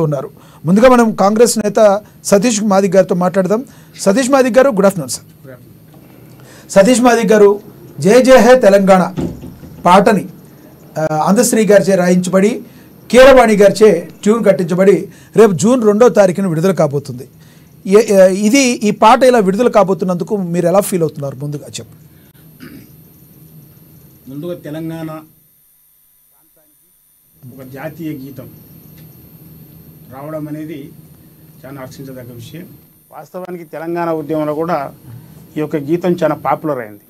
ఉన్నారు. ముందుగా మనం కాంగ్రెస్ నేత సతీష్ మాదిక్ గారితో మాట్లాడదాం. సతీష్ మాదిక్ గారు, గుడ్ ఆఫ్టర్నూన్ సార్. సతీష్ మాదిక్ గారు, జయ జయ హే తెలంగాణ పాటని అందశ్రీ గారిచే రాయించబడి కీరవాణి గారిచే ట్యూన్ కట్టించబడి రేపు జూన్ 2వ తారీఖున విడుదల కాబోతుంది. ఈ పాట ఇలా విడుదల కాబోతున్నందుకు మీరు ఎలా ఫీల్ అవుతున్నారు? ముందుగా చెప్పండి. ముందుగా తెలంగాణ ప్రాంతానికి ఒక జాతీయ గీతం రావడం అనేది చాలా హర్షించదగ్గ విషయం. వాస్తవానికి తెలంగాణ ఉద్యమంలో కూడా ఈ యొక్క గీతం చాలా పాపులర్ అయింది.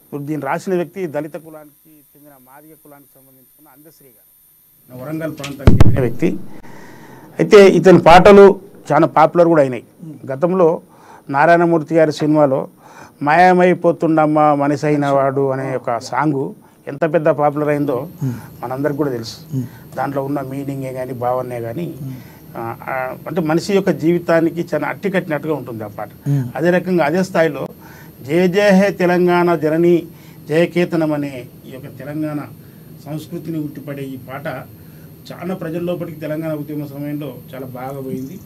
ఇప్పుడు దీన్ని రాసిన వ్యక్తి దళిత కులానికి చెందిన మాదిగ కులానికి సంబంధించిన అందశ్రీ గారు, వరంగల్ ప్రాంతానికి చెందిన వ్యక్తి. అయితే ఇతని పాటలు చాలా పాపులర్ కూడా అయినాయి. గతంలో నారాయణమూర్తి గారి సినిమాలో మాయమైపోతుండమ్మ మనిషి అయిన వాడు అనే ఒక సాంగు ఎంత పెద్ద పాపులర్ అయిందో మనందరికి కూడా తెలుసు. దాంట్లో ఉన్న మీనింగే కానీ భావనే కానీ అంటే మనిషి యొక్క జీవితానికి చాలా అట్టి కట్టినట్టుగా ఉంటుంది ఆ పాట. అదే రకంగా అదే స్థాయిలో జయ జయ హే తెలంగాణ జనని జయకేతనం అనే ఈ యొక్క తెలంగాణ సంస్కృతిని ఉట్టిపడే ఈ పాట చాలా ప్రజల లోపలికి తెలంగాణ ఉద్యమ సమయంలో చాలా బాగా పోయింది.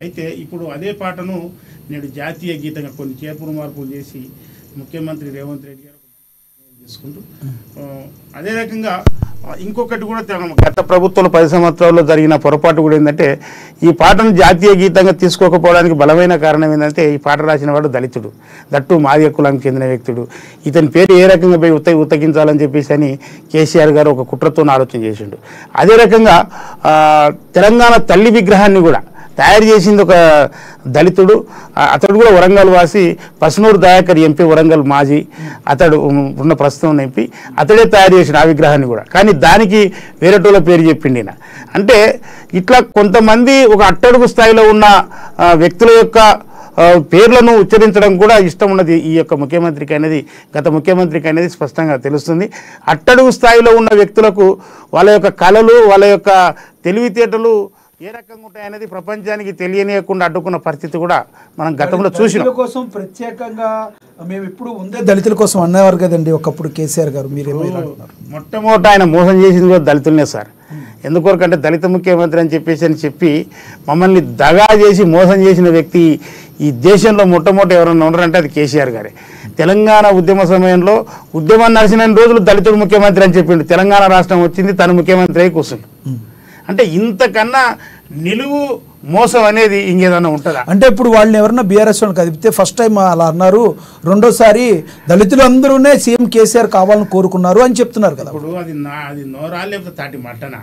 అయితే ఇప్పుడు అదే పాటను నేడు జాతీయ గీతంగా కొన్ని చేర్పులు మార్పులు చేసి ముఖ్యమంత్రి రేవంత్ రెడ్డి గారు తీసుకుంటూ అదే రకంగా ఇంకొకటి కూడా గత ప్రభుత్వంలో 10 సంవత్సరాల్లో జరిగిన పొరపాటు కూడా ఏంటంటే ఈ పాటను జాతీయ గీతంగా తీసుకోకపోవడానికి బలమైన కారణం ఏంటంటే ఈ పాట రాసిన వాడు దళితుడు, దట్టు మాదిగ కులానికి చెందిన వ్యక్తుడు. ఇతని పేరు ఏ రకంగా పోయి ఉత్తగించాలని చెప్పేసి అని కేసీఆర్ గారు ఒక కుట్రతో ఆలోచన చేసిండు. అదే రకంగా తెలంగాణ తల్లి విగ్రహాన్ని కూడా తయారు చేసింది ఒక దళితుడు. అతడు కూడా వరంగల్ వాసి, పసునూరు దయాకర్ ఎంపీ, వరంగల్ మాజీ, అతడు ఉన్న ప్రస్తుతం ఎంపీ. అతడే తయారు చేసిన ఆ విగ్రహాన్ని కూడా. కానీ దానికి వేరేటోళ్ళ పేరు చెప్పిండి. అంటే ఇట్లా కొంతమంది ఒక అట్టడుగు స్థాయిలో ఉన్న వ్యక్తుల యొక్క పేర్లను ఉచ్చరించడం కూడా ఇష్టం ఉన్నది ఈ యొక్క ముఖ్యమంత్రికి అనేది, గత ముఖ్యమంత్రికి అనేది స్పష్టంగా తెలుస్తుంది. అట్టడుగు స్థాయిలో ఉన్న వ్యక్తులకు వాళ్ళ యొక్క కళలు, వాళ్ళ యొక్క తెలివితేటలు ఏ రకంగా ఉంటాయనేది ప్రపంచానికి తెలియనియకుండా అడ్డుకున్న పరిస్థితి కూడా మనం గతంలో చూసినాం. కోసం ప్రత్యేకంగా మేము ఇప్పుడు ఉందే దళితుల కోసం అన్నవారు కదండి ఒకప్పుడు కేసీఆర్ గారు. మీరు మొట్టమొదట ఆయన మోసం చేసింది కూడా దళితులనే సార్. ఎందుకొరకంటే దళిత ముఖ్యమంత్రి అని చెప్పి మమ్మల్ని దగా చేసి మోసం చేసిన వ్యక్తి ఈ దేశంలో మొట్టమొదటి ఎవరన్నా ఉన్నారంటే అది కేసీఆర్ గారే. తెలంగాణ ఉద్యమ సమయంలో ఉద్యమం నడిచిన రోజులు దళితుడు ముఖ్యమంత్రి అని చెప్పిండు. తెలంగాణ రాష్ట్రం వచ్చింది, తన ముఖ్యమంత్రి అయి కూర్చుండు. అంటే ఇంతకన్నా నిలువు మోసం అనేది ఇంకేదన్నా ఉంటుందా? అంటే ఇప్పుడు వాళ్ళని ఎవరన్నా బీఆర్ఎస్ వాళ్ళని కదిపితే ఫస్ట్ టైం అలా అన్నారు, రెండోసారి దళితులు అందరూనే సీఎం కేసీఆర్ కావాలని కోరుకున్నారు అని చెప్తున్నారు కదా. ఇప్పుడు అది నోరా లేకపోతే తాటి మట్టనా?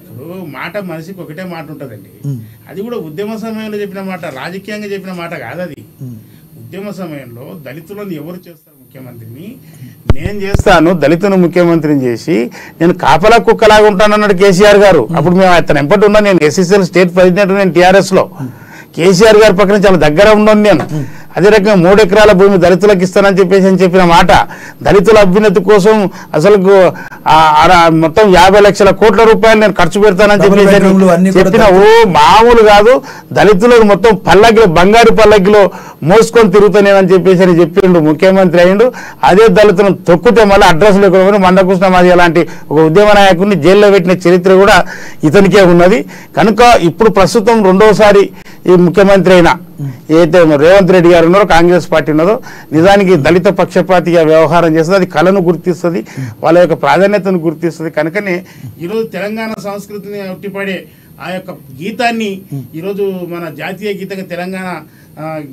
ఇప్పుడు మాట మనిషికి ఒకటే మాట ఉంటుందండి. అది కూడా ఉద్యమ సమయంలో చెప్పిన మాట, రాజకీయంగా చెప్పిన మాట కాదు. అది ఉద్యమ సమయంలో దళితులను ఎవరు చేస్తారు ముఖ్యమంత్రిని? నేను చేస్తాను, దళితులను ముఖ్యమంత్రిని చేసి నేను కాపలా కుక్కలాగా ఉంటానన్నాడు కేసీఆర్ గారు. అప్పుడు మేము అతను ఎంపటి ఉన్నా, నేను ఎస్ఎస్ఎల్ స్టేట్ ప్రెసిడెంట్, నేను టీఆర్ఎస్లో కేసీఆర్ గారి పక్కన చాలా దగ్గర ఉన్నాను నేను. అదే రకంగా 3 ఎకరాల భూమి దళితులకు ఇస్తానని చెప్పిన మాట, దళితుల అభ్యున్నతి కోసం అసలు మొత్తం 50 లక్షల కోట్ల రూపాయలు నేను ఖర్చు పెడతానని చెప్పిన మామూలు కాదు. దళితులకు మొత్తం పల్లకిలో, బంగారు పల్లకిలో మోసుకొని తిరుగుతానేనని చెప్పిండు, ముఖ్యమంత్రి అయ్యిండు. అదే దళితులను తొక్కితే మళ్ళీ అడ్రస్ లేకుండా మందకృష్ణ మాది అలాంటి ఒక ఉద్యమ నాయకుడిని జైల్లో పెట్టిన చరిత్ర కూడా ఇతనికే ఉన్నది. కనుక ఇప్పుడు ప్రస్తుతం 2వసారి ఈ ముఖ్యమంత్రి అయినా ఏదైతే రేవంత్ రెడ్డి గారు ఉన్నారో, కాంగ్రెస్ పార్టీ ఉన్నదో, నిజానికి దళిత పక్షపాతిగా వ్యవహారం చేస్తుంది. అది కళను గుర్తిస్తుంది, వాళ్ళ యొక్క ప్రాధాన్యతను గుర్తిస్తుంది. కనుకనే ఈరోజు తెలంగాణ సంస్కృతిని ఉట్టిపడే ఆ యొక్క గీతాన్ని ఈరోజు మన జాతీయ గీతంగా తెలంగాణ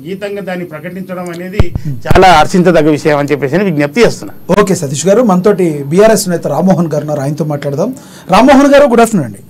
గీతంగా దాన్ని ప్రకటించడం అనేది చాలా హర్షించదగ్గ విషయం అని చెప్పేసి విజ్ఞప్తి చేస్తున్నా. ఓకే సతీష్ గారు, మనతోటి బీఆర్ఎస్ నేత రామ్మోహన్ గారు ఉన్నారు, ఆయనతో మాట్లాడదాం. రామ్మోహన్ గారు, గుడ్ ఆఫ్టర్నూన్ అండి.